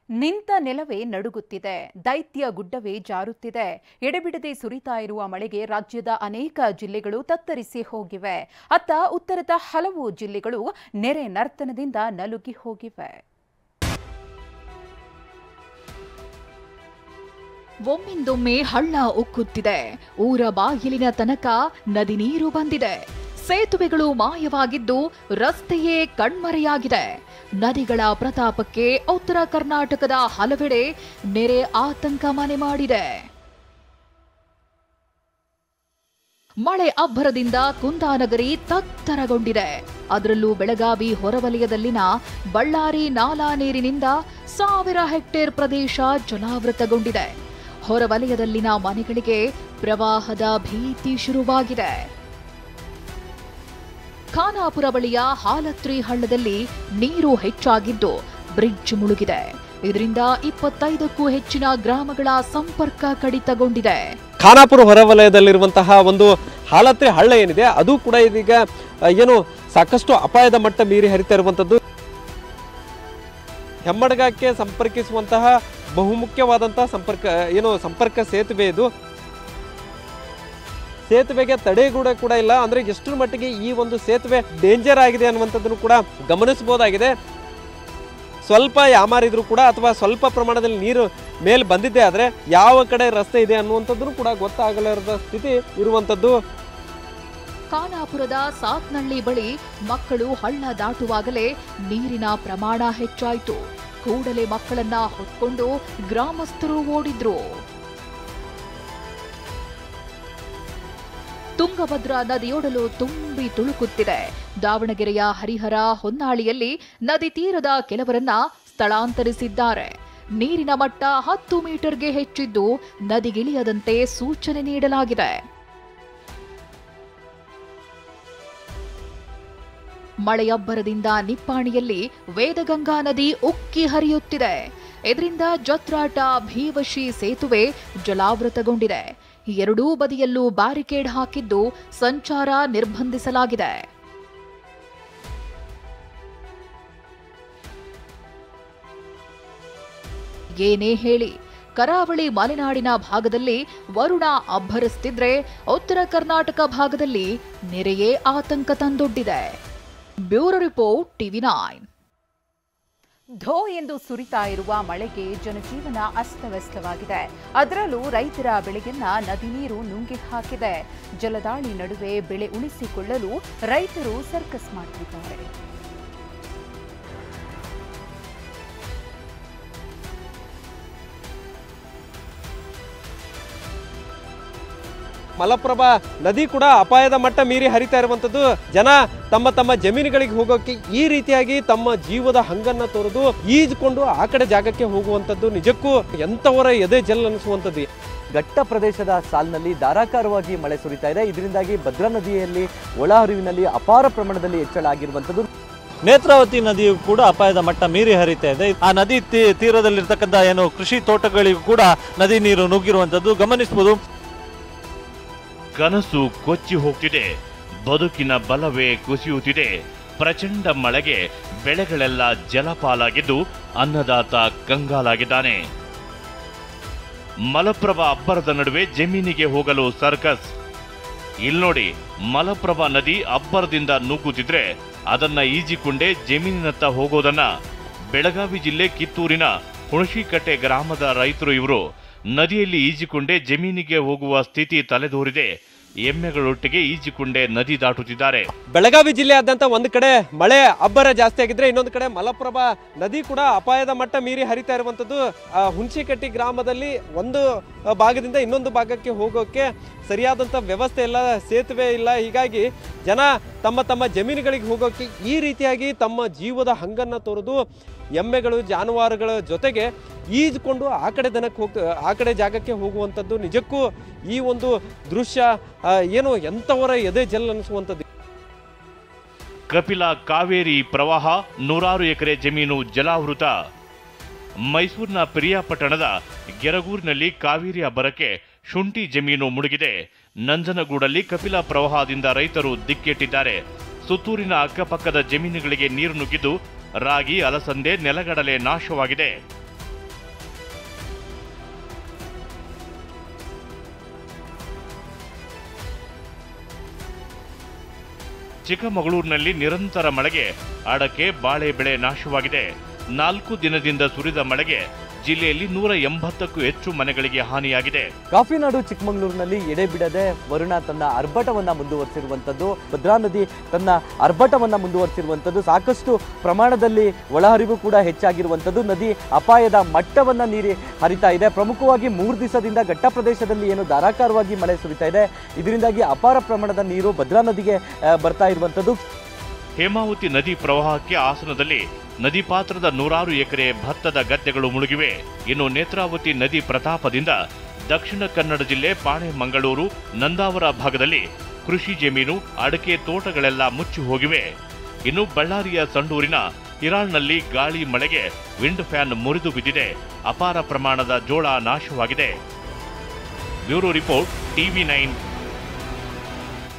ನಿಂತ ನೆಲವೇ ನಡುಗುತ್ತಿದೆ, ದೈತ್ಯ ಗುಡ್ಡವೇ ಜಾರುತ್ತಿದೆ. ಎಡೆಬಿಡದೆ ಸುರಿತಾ ಇರುವ ಮಳೆಗೆ ರಾಜ್ಯದ ಅನೇಕ ಜಿಲ್ಲೆಗಳು ತತ್ತರಿಸಿ ಹೋಗಿವೆ. ಅತ್ತ ಉತ್ತರದ ಹಲವು ಜಿಲ್ಲೆಗಳು ನೆರೆ ನರ್ತನದಿಂದ ನಲುಗಿ ಹೋಗಿವೆ. ಒಮ್ಮಿಂದೊಮ್ಮೆ ಹಳ್ಳ ಉಕ್ಕುತ್ತಿದೆ. ಊರ ಬಾಗಿಲಿನ ತನಕ ನದಿ ನೀರು ಬಂದಿದೆ. ಸೇತುವೆಗಳು ಮಾಯವಾಗಿದ್ದು ರಸ್ತೆಯೇ ಕಣ್ಮರೆಯಾಗಿದೆ. ನದಿಗಳ ಪ್ರತಾಪಕ್ಕೆ ಉತ್ತರ ಕರ್ನಾಟಕದ ಹಲವೆಡೆ ನೆರೆ ಆತಂಕ ಮನೆ ಮಾಡಿದೆ. ಮಳೆ ಅಬ್ಬರದಿಂದ ಕುಂದಾನಗರಿ ತತ್ತರಗೊಂಡಿದೆ. ಅದರಲ್ಲೂ ಬೆಳಗಾವಿ ಹೊರವಲಯದಲ್ಲಿನ ಬಳ್ಳಾರಿ ನಾಲಾ ನೀರಿನಿಂದ 1000 ಹೆಕ್ಟೇರ್ ಪ್ರದೇಶ ಜಲಾವೃತಗೊಂಡಿದೆ. ಹೊರವಲಯದಲ್ಲಿನ ಮನೆಗಳಿಗೆ ಪ್ರವಾಹದ ಭೀತಿ ಶುರುವಾಗಿದೆ. ಖಾನಾಪುರ ಬಳಿಯ ಹಾಲತ್ರಿ ಹಳ್ಳದಲ್ಲಿ ನೀರು ಹೆಚ್ಚಾಗಿದ್ದು ಬ್ರಿಡ್ಜ್ ಮುಳುಗಿದೆ. ಇದರಿಂದ 25ಕ್ಕೂ ಹೆಚ್ಚಿನ ಗ್ರಾಮಗಳ ಸಂಪರ್ಕ ಕಡಿತಗೊಂಡಿದೆ. ಖಾನಾಪುರ ಹೊರವಲಯದಲ್ಲಿರುವಂತಹ ಒಂದು ಹಾಲತ್ರಿ ಹಳ್ಳ ಏನಿದೆ ಅದು ಕೂಡ ಇದೀಗ ಸಾಕಷ್ಟು ಅಪಾಯದ ಮಟ್ಟ ಮೀರಿ ಹರಿತಾ ಇರುವಂತದ್ದು. ಹೆಮ್ಮಡಗಕ್ಕೆ ಸಂಪರ್ಕಿಸುವಂತಹ ಬಹುಮುಖ್ಯವಾದಂತಹ ಸಂಪರ್ಕ ಸೇತುವೆ ಇದು. ಸೇತುವೆಗೆ ತಡೆಗೂಡ ಕೂಡ ಇಲ್ಲ. ಅಂದ್ರೆ ಎಷ್ಟರ ಮಟ್ಟಿಗೆ ಈ ಒಂದು ಸೇತುವೆ ಡೇಂಜರ್ ಆಗಿದೆ ಅನ್ನುವಂಥದ್ದನ್ನು ಕೂಡ ಗಮನಿಸಬಹುದಾಗಿದೆ. ಸ್ವಲ್ಪ ಯಾಮಾರಿದ್ರು ಕೂಡ ಅಥವಾ ಸ್ವಲ್ಪ ಪ್ರಮಾಣದಲ್ಲಿ ನೀರು ಮೇಲೆ ಬಂದಿದ್ದೇ ಆದರೆ ಯಾವ ಕಡೆ ರಸ್ತೆ ಇದೆ ಅನ್ನುವಂಥದ್ದನ್ನು ಕೂಡ ಗೊತ್ತಾಗಲಾರದ ಸ್ಥಿತಿ ಇರುವಂಥದ್ದು. ಖಾನಾಪುರದ ಸಾತ್ನಳ್ಳಿ ಬಳಿ ಮಕ್ಕಳು ಹಳ್ಳ ದಾಟುವಾಗಲೇ ನೀರಿನ ಪ್ರಮಾಣ ಹೆಚ್ಚಾಯಿತು. ಕೂಡಲೇ ಮಕ್ಕಳನ್ನ ಹೊತ್ಕೊಂಡು ಗ್ರಾಮಸ್ಥರು ಓಡಿದ್ರು. ತುಂಗಭದ್ರಾ ನದಿಯೊಡಲು ತುಂಬಿ ತುಳುಕುತ್ತಿದೆ. ದಾವಣಗೆರೆಯ ಹರಿಹರ ಹೊನ್ನಾಳಿಯಲ್ಲಿ ನದಿ ತೀರದ ಕೆಲವರನ್ನ ಸ್ಥಳಾಂತರಿಸಿದ್ದಾರೆ. ನೀರಿನ ಮಟ್ಟ 10 ಮೀಟರ್ಗೆ ಹೆಚ್ಚಿದ್ದು ನದಿಗಿಳಿಯದಂತೆ ಸೂಚನೆ ನೀಡಲಾಗಿದೆ. ಮಳೆಯಬ್ಬರದಿಂದ ನಿಪ್ಪಾಣಿಯಲ್ಲಿ ವೇದಗಂಗಾ ನದಿ ಉಕ್ಕಿ ಹರಿಯುತ್ತಿದೆ. ಇದರಿಂದ ಜತ್ರಾಟ ಭೀವಶಿ ಸೇತುವೆ ಜಲಾವೃತಗೊಂಡಿದೆ. ಎರಡೂ ಬದಿಯಲ್ಲೂ ಬ್ಯಾರಿಕೇಡ್ ಹಾಕಿದ್ದು ಸಂಚಾರ ನಿರ್ಬಂಧಿಸಲಾಗಿದೆ. ಏನೇ ಹೇಳಿ, ಕರಾವಳಿ ಮಲೆನಾಡಿನ ಭಾಗದಲ್ಲಿ ವರುಣ ಅಬ್ಬರಿಸುತ್ತಿದ್ರೆ ಉತ್ತರ ಕರ್ನಾಟಕ ಭಾಗದಲ್ಲಿ ನೆರೆಯೇ ಆತಂಕ ತಂದೊಡ್ಡಿದೆ. Bureau report TV9. ಧೋ ಎಂದು ಸುರಿತಾ ಇರುವ ಮಳೆಗೆ ಜನಜೀವನ ಅಸ್ತವ್ಯಸ್ತವಾಗಿದೆ. ಅದರಲ್ಲೂ ರೈತರ ಬೆಳೆಯನ್ನ ನದಿ ನೀರು ನುಂಗಿ ಹಾಕಿದೆ. ಜಲದಾಳಿ ನಡುವೆ ಬೆಳೆ ಉಳಿಸಿಕೊಳ್ಳಲು ರೈತರು ಸರ್ಕಸ್ ಮಾಡುತ್ತಿದ್ದಾರೆ. ಮಲಪ್ರಭಾ ನದಿ ಕೂಡ ಅಪಾಯದ ಮಟ್ಟ ಮೀರಿ ಹರಿತಾ ಇರುವಂತದ್ದು. ಜನ ತಮ್ಮ ತಮ್ಮ ಜಮೀನುಗಳಿಗೆ ಹೋಗೋಕೆ ಈ ರೀತಿಯಾಗಿ ತಮ್ಮ ಜೀವದ ಹಂಗನ್ನ ತೋರಿದು ಈಜ್ಕೊಂಡು ಆ ಕಡೆ ಜಾಗಕ್ಕೆ ಹೋಗುವಂತದ್ದು ನಿಜಕ್ಕೂ ಎಂತವರ ಎದೆ ಜಲ್ ಅನಿಸುವಂತದ್ದು. ಘಟ್ಟ ಪ್ರದೇಶದ ಸಾಲಿನಲ್ಲಿ ಧಾರಾಕಾರವಾಗಿ ಮಳೆ ಸುರಿತಾ ಇದೆ. ಇದರಿಂದಾಗಿ ಭದ್ರಾ ನದಿಯಲ್ಲಿ ಒಳಹರಿವಿನಲ್ಲಿ ಅಪಾರ ಪ್ರಮಾಣದಲ್ಲಿ ಹೆಚ್ಚಳ ಆಗಿರುವಂತದ್ದು. ನೇತ್ರಾವತಿ ನದಿಯು ಕೂಡ ಅಪಾಯದ ಮಟ್ಟ ಮೀರಿ ಹರಿತಾ ಇದೆ. ಆ ನದಿ ತೀರದಲ್ಲಿರ್ತಕ್ಕಂಥ ಕೃಷಿ ತೋಟಗಳಿಗೂ ಕೂಡ ನದಿ ನೀರು ನುಗ್ಗಿರುವಂತದ್ದು ಗಮನಿಸಬಹುದು. ಕನಸು ಕೊಚ್ಚಿ ಹೋಗ್ತಿದೆ, ಬದುಕಿನ ಬಲವೇ ಕುಸಿಯುತ್ತಿದೆ. ಪ್ರಚಂಡ ಮಳೆಗೆ ಬೆಳೆಗಳೆಲ್ಲ ಜಲಪಾಲಾಗಿದ್ದು ಅನ್ನದಾತ ಕಂಗಾಲಾಗಿದ್ದಾನೆ. ಮಲಪ್ರಭಾ ಅಬ್ಬರದ ನಡುವೆ ಜಮೀನಿಗೆ ಹೋಗಲು ಸರ್ಕಸ್. ಇಲ್ನೋಡಿ, ಮಲಪ್ರಭಾ ನದಿ ಅಬ್ಬರದಿಂದ ನುಗ್ಗುತ್ತಿದ್ರೆ ಅದನ್ನ ಈಜಿಕೊಂಡೇ ಜಮೀನಿನತ್ತ ಹೋಗೋದನ್ನ ಬೆಳಗಾವಿ ಜಿಲ್ಲೆ ಕಿತ್ತೂರಿನ ಹುಣಶಿಕಟ್ಟೆ ಗ್ರಾಮದ ರೈತರು ಇವರು ನದಿಯಲ್ಲಿ ಈಜಿಕೊಂಡೇ ಜಮೀನಿಗೆ ಹೋಗುವ ಸ್ಥಿತಿ ತಲೆದೋರಿದೆ. ಎಮ್ಮೆಗಳೊಟ್ಟಿಗೆ ಈಜಿಕೊಂಡೇ ನದಿ ದಾಟುತ್ತಿದ್ದಾರೆ. ಬೆಳಗಾವಿ ಜಿಲ್ಲೆಯಾದ್ಯಂತ ಒಂದು ಕಡೆ ಮಳೆ ಅಬ್ಬರ ಜಾಸ್ತಿ ಆಗಿದ್ರೆ ಇನ್ನೊಂದು ಕಡೆ ಮಲಪ್ರಭಾ ನದಿ ಕೂಡ ಅಪಾಯದ ಮಟ್ಟ ಮೀರಿ ಹರಿತಾ ಇರುವಂತದ್ದು. ಹುಣಸಿಕಟ್ಟಿ ಗ್ರಾಮದಲ್ಲಿ ಒಂದು ಭಾಗದಿಂದ ಇನ್ನೊಂದು ಭಾಗಕ್ಕೆ ಹೋಗೋಕೆ ಸರಿಯಾದಂತ ವ್ಯವಸ್ಥೆ ಇಲ್ಲ, ಸೇತುವೆ ಇಲ್ಲ. ಹೀಗಾಗಿ ಜನ ತಮ್ಮ ತಮ್ಮ ಜಮೀನುಗಳಿಗೆ ಹೋಗೋಕೆ ಈ ರೀತಿಯಾಗಿ ತಮ್ಮ ಜೀವದ ಹಂಗನ್ನ ತೋರಿದು ಎಮ್ಮೆಗಳು ಜಾನುವಾರುಗಳ ಜೊತೆಗೆ ಈಜ್ಕೊಂಡು ಆ ಕಡೆ ಜಾಗಕ್ಕೆ ಹೋಗುವಂಥದ್ದು ನಿಜಕ್ಕೂ ಈ ಒಂದು ದೃಶ್ಯ ಎಂತವರ ಎದೆ ಜಲ್ ಅನಿಸುವಂಥದ್ದು. ಕಪಿಲಾ ಕಾವೇರಿ ಪ್ರವಾಹ, 100 ಎಕರೆ ಜಮೀನು ಜಲಾವೃತ. ಮೈಸೂರಿನ ಪಿರಿಯಾಪಟ್ಟಣದ ಗೆರಗೂರಿನಲ್ಲಿ ಕಾವೇರಿ ಅಬ್ಬರಕ್ಕೆ ಶುಂಠಿ ಜಮೀನು ಮುಳುಗಿದೆ. ನಂಜನಗೂಡಲ್ಲಿ ಕಪಿಲಾ ಪ್ರವಾಹದಿಂದ ರೈತರು ದಿಕ್ಕೆಟ್ಟಿದ್ದಾರೆ. ಸುತ್ತೂರಿನ ಅಕ್ಕಪಕ್ಕದ ಜಮೀನುಗಳಿಗೆ ನೀರು ನುಗ್ಗಿದ್ದು ರಾಗಿ, ಅಲಸಂದೆ, ನೆಲಗಡಲೆ ನಾಶವಾಗಿದೆ. ಚಿಕ್ಕಮಗಳೂರಿನಲ್ಲಿ ನಿರಂತರ ಮಳೆಗೆ ಅಡಕೆ ಬಾಳೆ ಬೆಳೆ ನಾಶವಾಗಿದೆ. 4 ದಿನದಿಂದ ಸುರಿದ ಮಳೆಗೆ ಜಿಲ್ಲೆಯಲ್ಲಿ 180ಕ್ಕೂ ಹೆಚ್ಚು ಮನೆಗಳಿಗೆ ಹಾನಿಯಾಗಿದೆ. ಕಾಫಿನಾಡು ಚಿಕ್ಕಮಗಳೂರಿನಲ್ಲಿ ಎಡೆಬಿಡದೆ ವರುಣ ತನ್ನ ಆರ್ಭಟವನ್ನ ಮುಂದುವರಿಸಿರುವಂಥದ್ದು, ಭದ್ರಾ ನದಿ ತನ್ನ ಆರ್ಭಟವನ್ನ ಮುಂದುವರಿಸಿರುವಂಥದ್ದು, ಸಾಕಷ್ಟು ಪ್ರಮಾಣದಲ್ಲಿ ಒಳಹರಿವು ಕೂಡ ಹೆಚ್ಚಾಗಿರುವಂಥದ್ದು, ನದಿ ಅಪಾಯದ ಮಟ್ಟವನ್ನ ನೀರಿ ಹರಿತಾ ಇದೆ. ಪ್ರಮುಖವಾಗಿ 3 ದಿವಸದಿಂದ ಘಟ್ಟ ಪ್ರದೇಶದಲ್ಲಿ ಏನು ಧಾರಾಕಾರವಾಗಿ ಮಳೆ ಸುರಿತಾ ಇದೆ, ಇದರಿಂದಾಗಿ ಅಪಾರ ಪ್ರಮಾಣದ ನೀರು ಭದ್ರಾ ನದಿಗೆ ಬರ್ತಾ ಇರುವಂಥದ್ದು. ಹೇಮಾವತಿ ನದಿ ಪ್ರವಾಹಕ್ಕೆ ಹಾಸನದಲ್ಲಿ ನದಿ ಪಾತ್ರದ 100 ಎಕರೆ ಭತ್ತದ ಗದ್ದೆಗಳು ಮುಳುಗಿವೆ. ಇನ್ನು ನೇತ್ರಾವತಿ ನದಿ ಪ್ರತಾಪದಿಂದ ದಕ್ಷಿಣ ಕನ್ನಡ ಜಿಲ್ಲೆ ಪಾಣೆ ಮಂಗಳೂರು ನಂದಾವರ ಭಾಗದಲ್ಲಿ ಕೃಷಿ ಜಮೀನು ಅಡಕೆ ತೋಟಗಳೆಲ್ಲ ಮುಚ್ಚಿ ಹೋಗಿವೆ. ಇನ್ನು ಬಳ್ಳಾರಿಯ ಸಂಡೂರಿನ ಹಿರಾಳ್ನಲ್ಲಿ ಗಾಳಿ ಮಳೆಗೆ ವಿಂಡ್ ಫ್ಯಾನ್ ಮುರಿದು ಬಿದ್ದಿದೆ. ಅಪಾರ ಪ್ರಮಾಣದ ಜೋಳ ನಾಶವಾಗಿದೆ. Bureau report, TV9